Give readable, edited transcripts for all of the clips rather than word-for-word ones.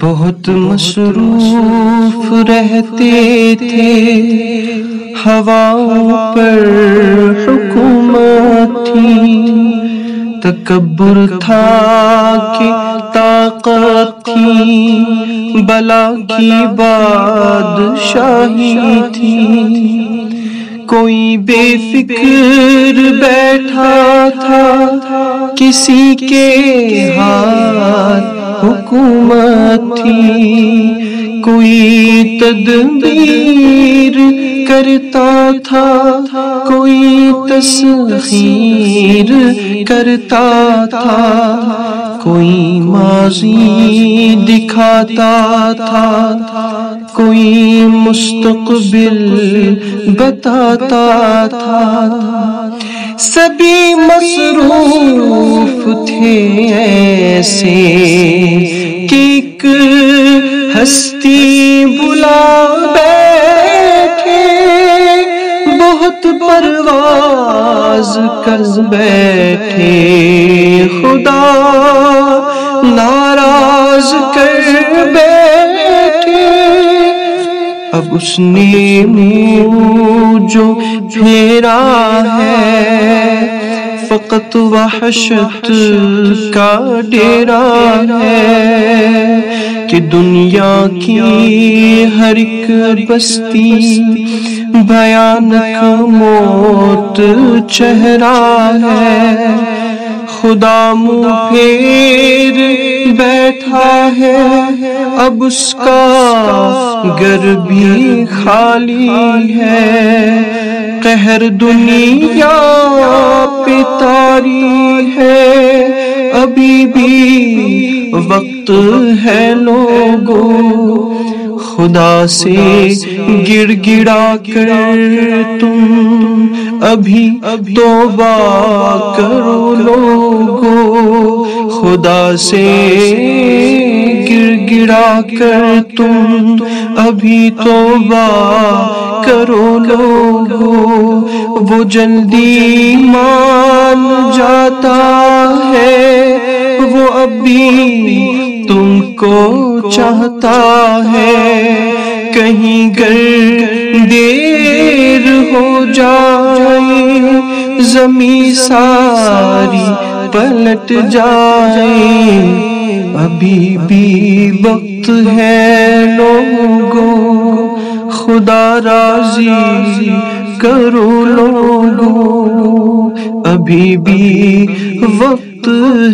بہت مصروف رہتے تھے، ہواؤں پر حکومت تھی، تکبر تھا کہ طاقت تھی، بلا کی بادشاہی تھی۔ کوئی بے فکر بیٹھا تھا، کسی کے ہاتھ حکومت تھی، کوئی تدبیر کرتا تھا، کوئی تسخیر کرتا تھا، کوئی ماضی دکھاتا تھا، کوئی مستقبل بتاتا تھا۔ سبھی مصروف تھے ایسے کہ ایک ہستی بلا بیٹھے، بہت پرواز کر بیٹھے، خدا ناراض کر بیٹھے۔ اب اس نے منہ جو پھیرا ہے، فقط وحشت کا ڈیرا ہے کہ دنیا کی ہر ایک بستی بھیانک موت چہرہ ہے۔ خدا منہ پھیر بیٹھا ہے، اب اس کا گھر بھی خالی ہے۔ قہر دنیا پہ طاری ہے، ابھی بھی وقت ہے لوگوں، خدا سے گڑ گڑا کر تم ابھی توبہ کرو لوگو، خدا سے گڑ گڑا کر تم ابھی توبہ کرو لوگو۔ وہ جلدی مان جاتا ہے، وہ ابھی تم کو چاہتا ہے، کہیں گر دیر ہو جائے زمین ساری پلٹ جائے، ابھی بھی وقت ہے لوگوں، خدا راضی کرو لوگوں، ابھی بھی وقت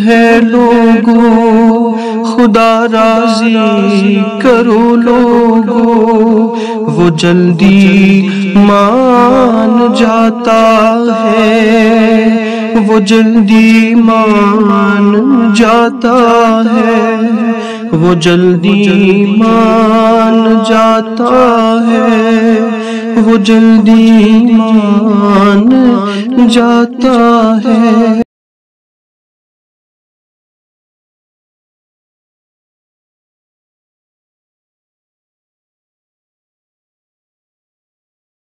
ہے لوگوں، خدا راضی کرو لوگوں۔ وہ جلدی مان جاتا ہے، وہ جلدی مان جاتا ہے، وہ جلدی مان جاتا ہے، وہ جلدی مان جاتا ہے۔